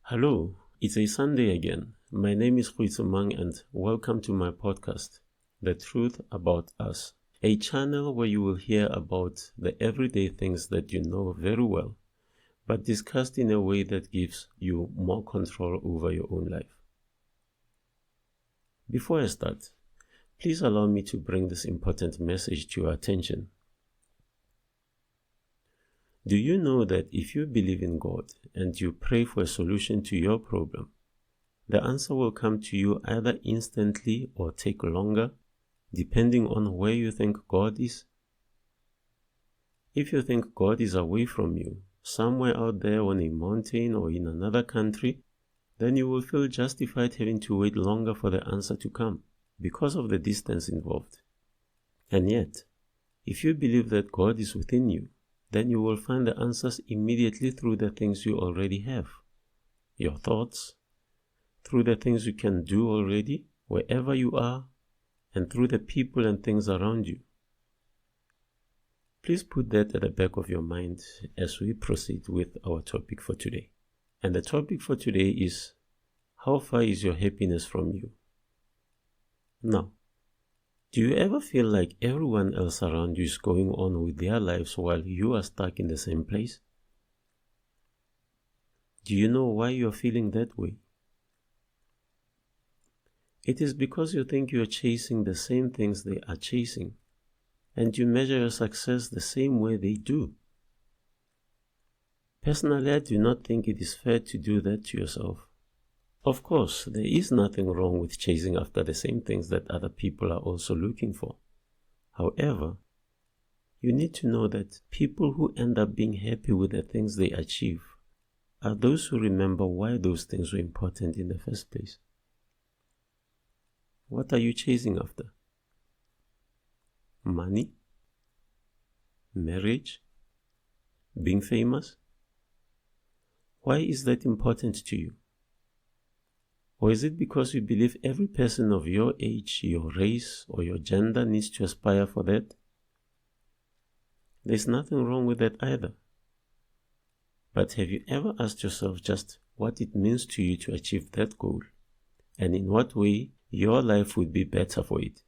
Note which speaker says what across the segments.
Speaker 1: Hello, it's a Sunday again. My name is Mang and welcome to my podcast, The Truth About Us, a channel where you will hear about the everyday things that you know very well, but discussed in a way that gives you more control over your own life. Before I start, please allow me to bring this important message to your attention. Do you know that if you believe in God and you pray for a solution to your problem, the answer will come to you either instantly or take longer, depending on where you think God is? If you think God is away from you, somewhere out there on a mountain or in another country, then you will feel justified having to wait longer for the answer to come because of the distance involved. And yet, if you believe that God is within you, then you will find the answers immediately through the things you already have, your thoughts, through the things you can do already, wherever you are, and through the people and things around you. Please put that at the back of your mind as we proceed with our topic for today. And the topic for today is, how far is your happiness from you? Now, do you ever feel like everyone else around you is going on with their lives while you are stuck in the same place? Do you know why you are feeling that way? It is because you think you are chasing the same things they are chasing, and you measure your success the same way they do. Personally, I do not think it is fair to do that to yourself. Of course, there is nothing wrong with chasing after the same things that other people are also looking for. However, you need to know that people who end up being happy with the things they achieve are those who remember why those things were important in the first place. What are you chasing after? Money? Marriage? Being famous? Why is that important to you? Or is it because you believe every person of your age, your race, or your gender needs to aspire for that? There's nothing wrong with that either. But have you ever asked yourself just what it means to you to achieve that goal, and in what way your life would be better for it?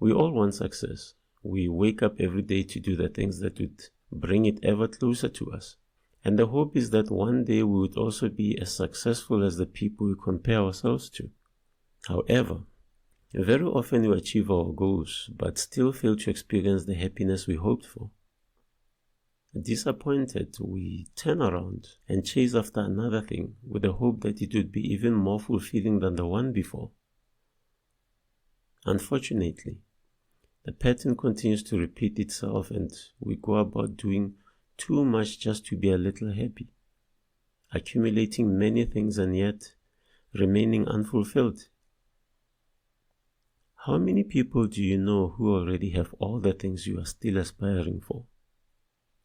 Speaker 1: We all want success. We wake up every day to do the things that would bring it ever closer to us. And the hope is that one day we would also be as successful as the people we compare ourselves to. However, very often we achieve our goals, but still fail to experience the happiness we hoped for. Disappointed, we turn around and chase after another thing with the hope that it would be even more fulfilling than the one before. Unfortunately, the pattern continues to repeat itself and we go about doing too much just to be a little happy, accumulating many things and yet remaining unfulfilled. How many people do you know who already have all the things you are still aspiring for?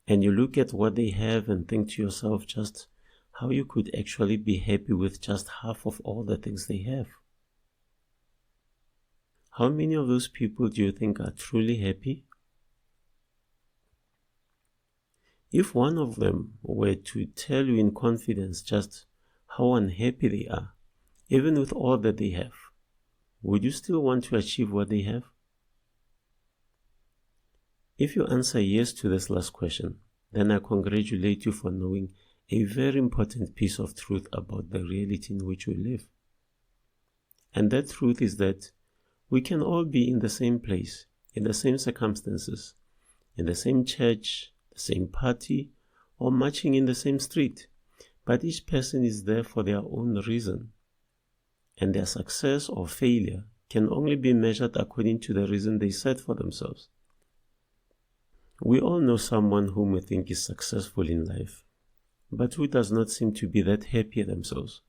Speaker 1: And you look at what they have and think to yourself just how you could actually be happy with just half of all the things they have. How many of those people do you think are truly happy? If one of them were to tell you in confidence just how unhappy they are, even with all that they have, would you still want to achieve what they have? If you answer yes to this last question, then I congratulate you for knowing a very important piece of truth about the reality in which we live. And that truth is that we can all be in the same place, in the same circumstances, in the same church, the same party, or marching in the same street, but each person is there for their own reason, and their success or failure can only be measured according to the reason they set for themselves. We all know someone whom we think is successful in life, but who does not seem to be that happy themselves.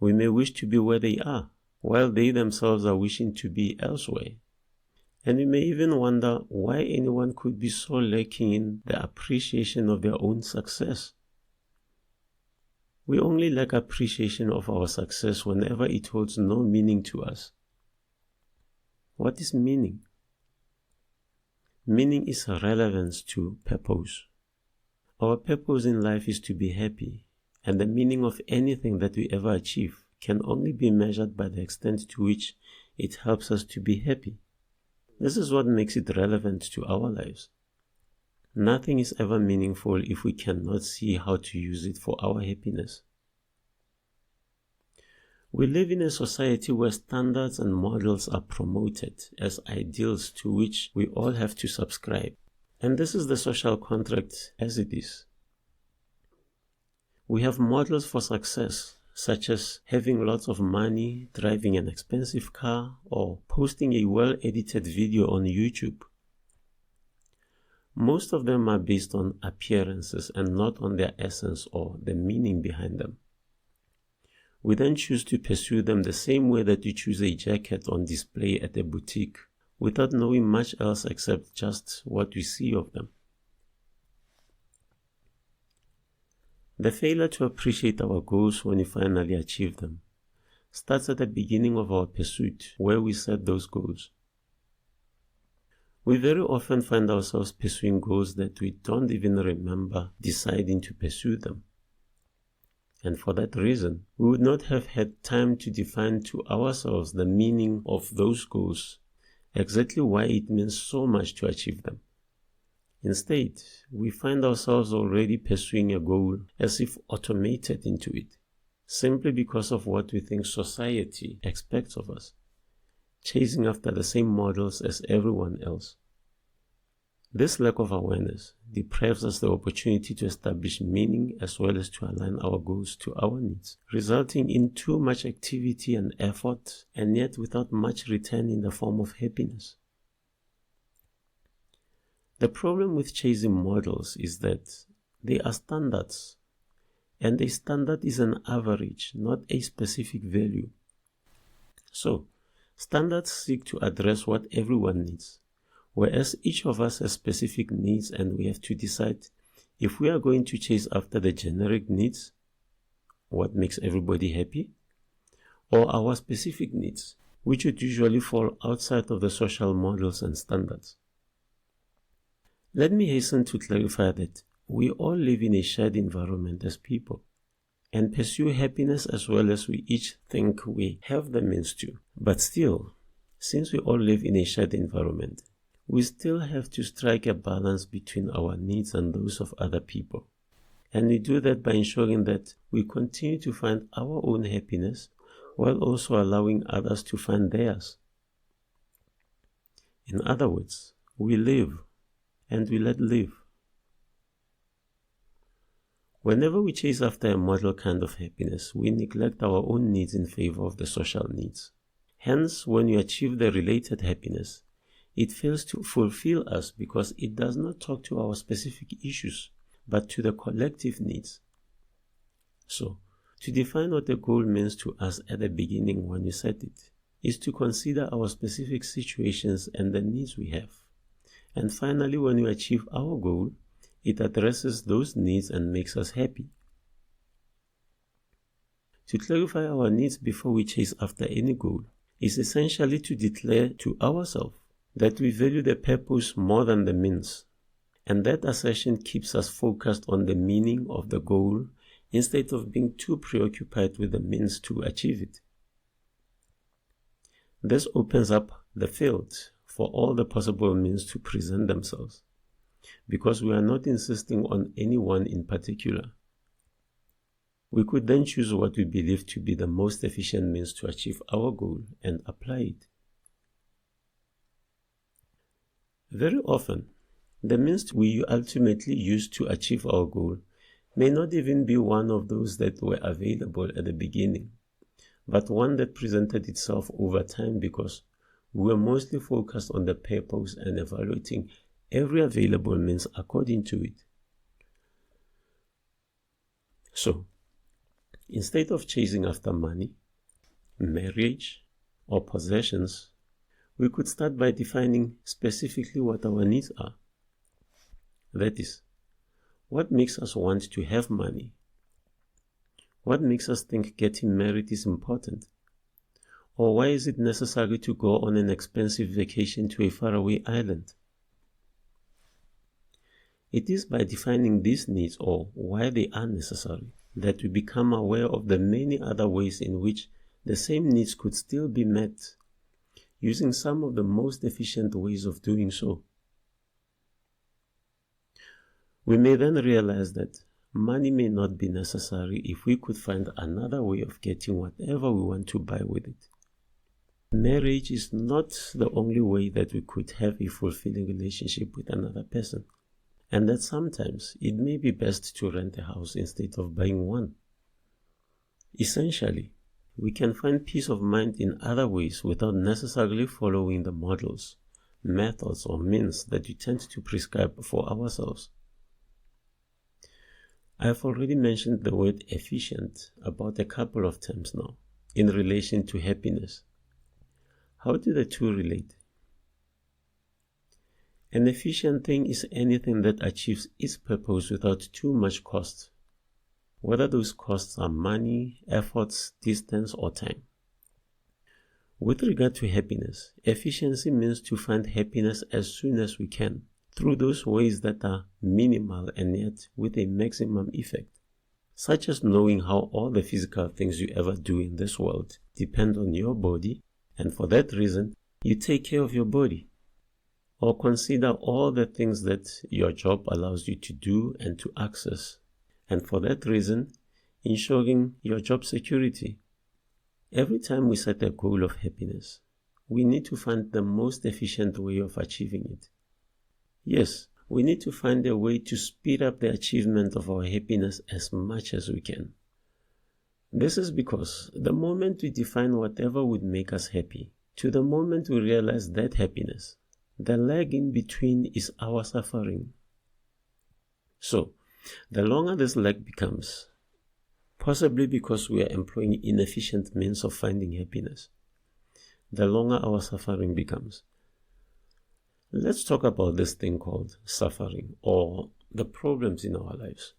Speaker 1: We may wish to be where they are, while they themselves are wishing to be elsewhere. And we may even wonder why anyone could be so lacking in the appreciation of their own success. We only lack appreciation of our success whenever it holds no meaning to us. What is meaning? Meaning is relevance to purpose. Our purpose in life is to be happy, and the meaning of anything that we ever achieve can only be measured by the extent to which it helps us to be happy. This is what makes it relevant to our lives. Nothing is ever meaningful if we cannot see how to use it for our happiness. We live in a society where standards and models are promoted as ideals to which we all have to subscribe. And this is the social contract as it is. We have models for success, such as having lots of money, driving an expensive car, or posting a well-edited video on YouTube. Most of them are based on appearances and not on their essence or the meaning behind them. We then choose to pursue them the same way that you choose a jacket on display at a boutique, without knowing much else except just what we see of them. The failure to appreciate our goals when we finally achieve them starts at the beginning of our pursuit, where we set those goals. We very often find ourselves pursuing goals that we don't even remember deciding to pursue them. And for that reason, we would not have had time to define to ourselves the meaning of those goals, exactly why it means so much to achieve them. Instead, we find ourselves already pursuing a goal as if automated into it, simply because of what we think society expects of us, chasing after the same models as everyone else. This lack of awareness deprives us the opportunity to establish meaning as well as to align our goals to our needs, resulting in too much activity and effort, and yet without much return in the form of happiness. The problem with chasing models is that they are standards, and a standard is an average, not a specific value. So, standards seek to address what everyone needs, whereas each of us has specific needs, and we have to decide if we are going to chase after the generic needs, what makes everybody happy, or our specific needs, which would usually fall outside of the social models and standards. Let me hasten to clarify that we all live in a shared environment as people, and pursue happiness as well as we each think we have the means to. But still, since we all live in a shared environment, we still have to strike a balance between our needs and those of other people. And we do that by ensuring that we continue to find our own happiness while also allowing others to find theirs. In other words, we live and we let live. Whenever we chase after a model kind of happiness, we neglect our own needs in favor of the social needs. Hence, when we achieve the related happiness, it fails to fulfill us because it does not talk to our specific issues, but to the collective needs. So, to define what a goal means to us at the beginning when we set it, is to consider our specific situations and the needs we have. And finally, when we achieve our goal, it addresses those needs and makes us happy. To clarify our needs before we chase after any goal is essentially to declare to ourselves that we value the purpose more than the means, and that assertion keeps us focused on the meaning of the goal instead of being too preoccupied with the means to achieve it. This opens up the field for all the possible means to present themselves, because we are not insisting on any one in particular. We could then choose what we believe to be the most efficient means to achieve our goal and apply it. Very often, the means we ultimately use to achieve our goal may not even be one of those that were available at the beginning, but one that presented itself over time because we were mostly focused on the purpose and evaluating every available means according to it. So, instead of chasing after money, marriage, or possessions, we could start by defining specifically what our needs are. That is, what makes us want to have money? What makes us think getting married is important? Or why is it necessary to go on an expensive vacation to a faraway island? It is by defining these needs, or why they are necessary, that we become aware of the many other ways in which the same needs could still be met, using some of the most efficient ways of doing so. We may then realize that money may not be necessary if we could find another way of getting whatever we want to buy with it. Marriage is not the only way that we could have a fulfilling relationship with another person, and that sometimes it may be best to rent a house instead of buying one. Essentially, we can find peace of mind in other ways without necessarily following the models, methods, or means that we tend to prescribe for ourselves. I have already mentioned the word efficient about a couple of times now in relation to happiness. How do the two relate? An efficient thing is anything that achieves its purpose without too much cost, whether those costs are money, efforts, distance, or time. With regard to happiness, efficiency means to find happiness as soon as we can, through those ways that are minimal and yet with a maximum effect, such as knowing how all the physical things you ever do in this world depend on your body, and for that reason, you take care of your body. Or consider all the things that your job allows you to do and to access, and for that reason, ensuring your job security. Every time we set a goal of happiness, we need to find the most efficient way of achieving it. Yes, we need to find a way to speed up the achievement of our happiness as much as we can. This is because the moment we define whatever would make us happy, to the moment we realize that happiness, the lag in between is our suffering. So, the longer this lag becomes, possibly because we are employing inefficient means of finding happiness, the longer our suffering becomes. Let's talk about this thing called suffering, or the problems in our lives.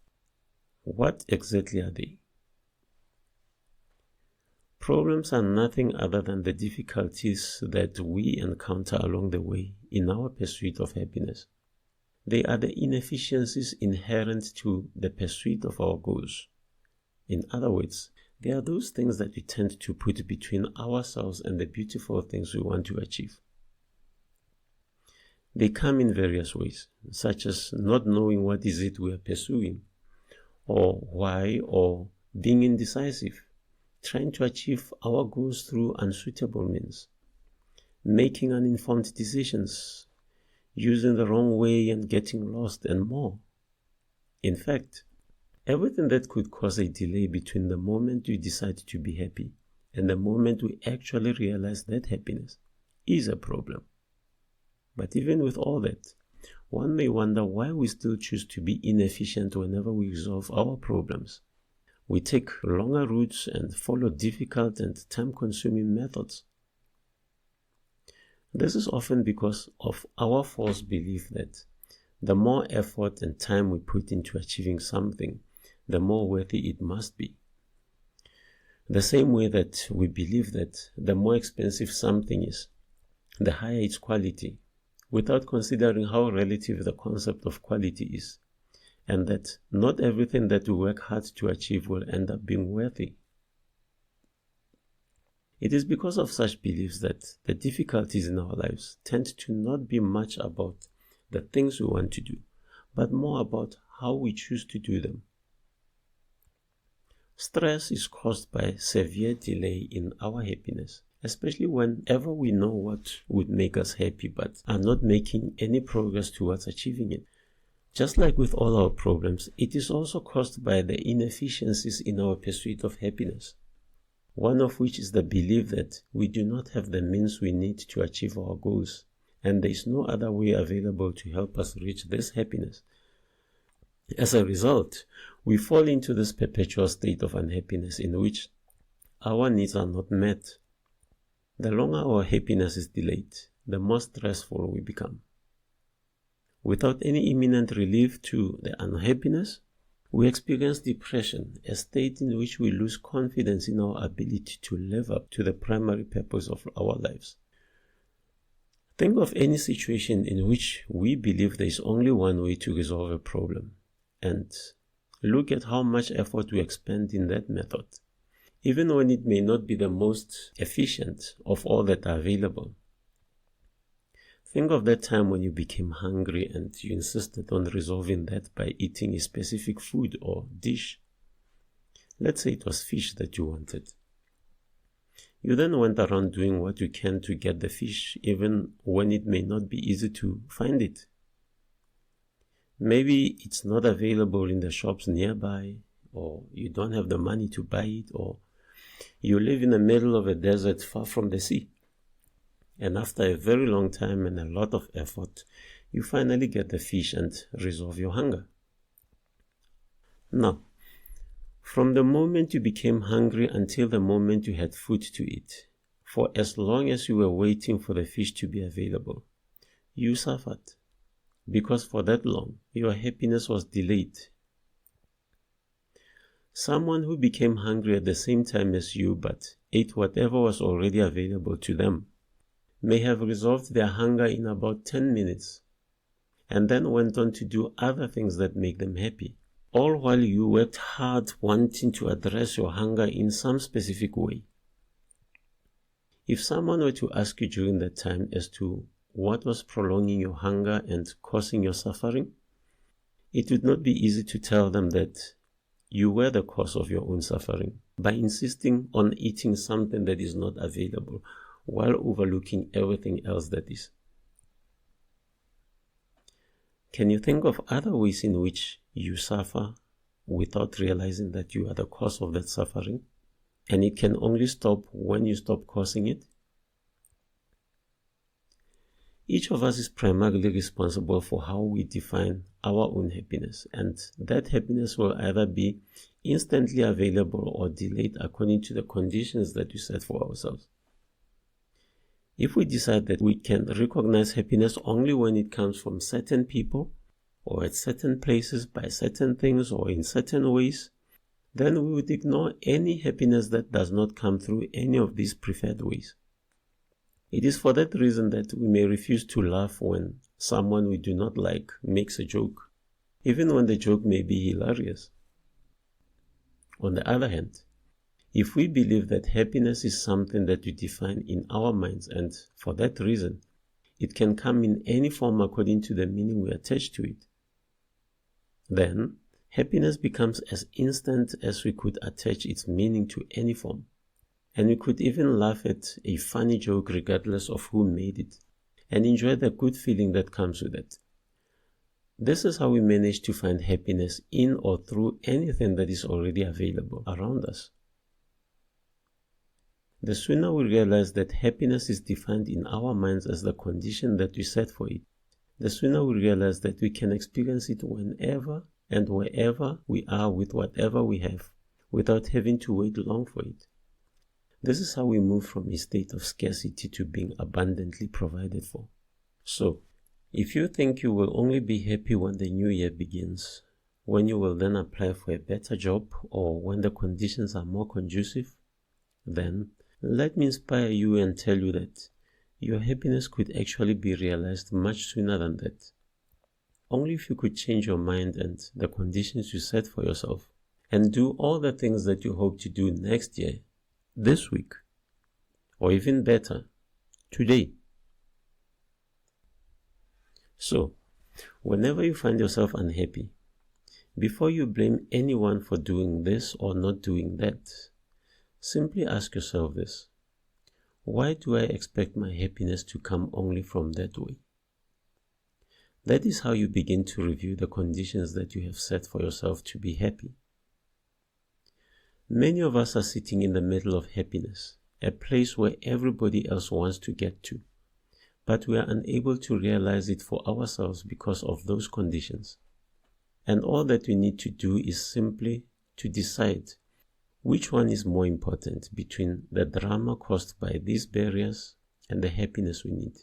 Speaker 1: What exactly are they? Problems are nothing other than the difficulties that we encounter along the way in our pursuit of happiness. They are the inefficiencies inherent to the pursuit of our goals. In other words, they are those things that we tend to put between ourselves and the beautiful things we want to achieve. They come in various ways, such as not knowing what is it we are pursuing, or why, or being indecisive, trying to achieve our goals through unsuitable means, making uninformed decisions, using the wrong way and getting lost, and more. In fact, everything that could cause a delay between the moment we decide to be happy and the moment we actually realize that happiness is a problem. But even with all that, one may wonder why we still choose to be inefficient whenever we resolve our problems. We take longer routes and follow difficult and time-consuming methods. This is often because of our false belief that the more effort and time we put into achieving something, the more worthy it must be. The same way that we believe that the more expensive something is, the higher its quality, without considering how relative the concept of quality is, and that not everything that we work hard to achieve will end up being worthy. It is because of such beliefs that the difficulties in our lives tend to not be much about the things we want to do, but more about how we choose to do them. Stress is caused by severe delay in our happiness, especially whenever we know what would make us happy but are not making any progress towards achieving it. Just like with all our problems, it is also caused by the inefficiencies in our pursuit of happiness, one of which is the belief that we do not have the means we need to achieve our goals, and there is no other way available to help us reach this happiness. As a result, we fall into this perpetual state of unhappiness in which our needs are not met. The longer our happiness is delayed, the more stressful we become. Without any imminent relief to the unhappiness, we experience depression, a state in which we lose confidence in our ability to live up to the primary purpose of our lives. Think of any situation in which we believe there is only one way to resolve a problem, and look at how much effort we expend in that method, even when it may not be the most efficient of all that are available. Think of that time when you became hungry and you insisted on resolving that by eating a specific food or dish. Let's say it was fish that you wanted. You then went around doing what you can to get the fish, even when it may not be easy to find it. Maybe it's not available in the shops nearby, or you don't have the money to buy it, or you live in the middle of a desert far from the sea. And after a very long time and a lot of effort, you finally get the fish and resolve your hunger. Now, from the moment you became hungry until the moment you had food to eat, for as long as you were waiting for the fish to be available, you suffered, because for that long, your happiness was delayed. Someone who became hungry at the same time as you but ate whatever was already available to them may have resolved their hunger in about 10 minutes, and then went on to do other things that make them happy, all while you worked hard wanting to address your hunger in some specific way. If someone were to ask you during that time as to what was prolonging your hunger and causing your suffering, it would not be easy to tell them that you were the cause of your own suffering by insisting on eating something that is not available, while overlooking everything else that is. Can you think of other ways in which you suffer without realizing that you are the cause of that suffering, and it can only stop when you stop causing it? Each of us is primarily responsible for how we define our own happiness, and that happiness will either be instantly available or delayed according to the conditions that we set for ourselves. If we decide that we can recognize happiness only when it comes from certain people, or at certain places, by certain things, or in certain ways, then we would ignore any happiness that does not come through any of these preferred ways. It is for that reason that we may refuse to laugh when someone we do not like makes a joke, even when the joke may be hilarious. On the other hand, if we believe that happiness is something that we define in our minds, and for that reason, it can come in any form according to the meaning we attach to it, then happiness becomes as instant as we could attach its meaning to any form. And we could even laugh at a funny joke regardless of who made it, and enjoy the good feeling that comes with it. This is how we manage to find happiness in or through anything that is already available around us. The sooner we realize that happiness is defined in our minds as the condition that we set for it, the sooner we realize that we can experience it whenever and wherever we are with whatever we have, without having to wait long for it. This is how we move from a state of scarcity to being abundantly provided for. So, if you think you will only be happy when the new year begins, when you will then apply for a better job, or when the conditions are more conducive, then let me inspire you and tell you that your happiness could actually be realized much sooner than that. Only if you could change your mind and the conditions you set for yourself, and do all the things that you hope to do next year, this week, or even better, today. So, whenever you find yourself unhappy, before you blame anyone for doing this or not doing that, simply ask yourself this: why do I expect my happiness to come only from that way? That is how you begin to review the conditions that you have set for yourself to be happy. Many of us are sitting in the middle of happiness, a place where everybody else wants to get to, but we are unable to realize it for ourselves because of those conditions. And all that we need to do is simply to decide which one is more important between the drama caused by these barriers and the happiness we need.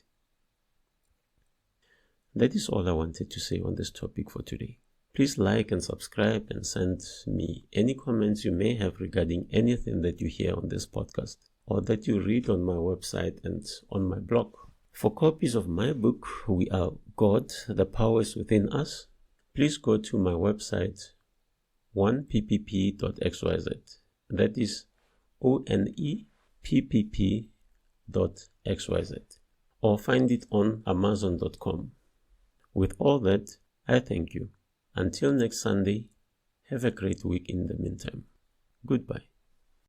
Speaker 1: That is all I wanted to say on this topic for today. Please like and subscribe and send me any comments you may have regarding anything that you hear on this podcast or that you read on my website and on my blog. For copies of my book, We Are God, The Power is Within Us, please go to my website, oneppp.xyz. That is onePPP.xyz. Or find it on amazon.com. With all that, I thank you. Until next Sunday, have a great week in the meantime. Goodbye.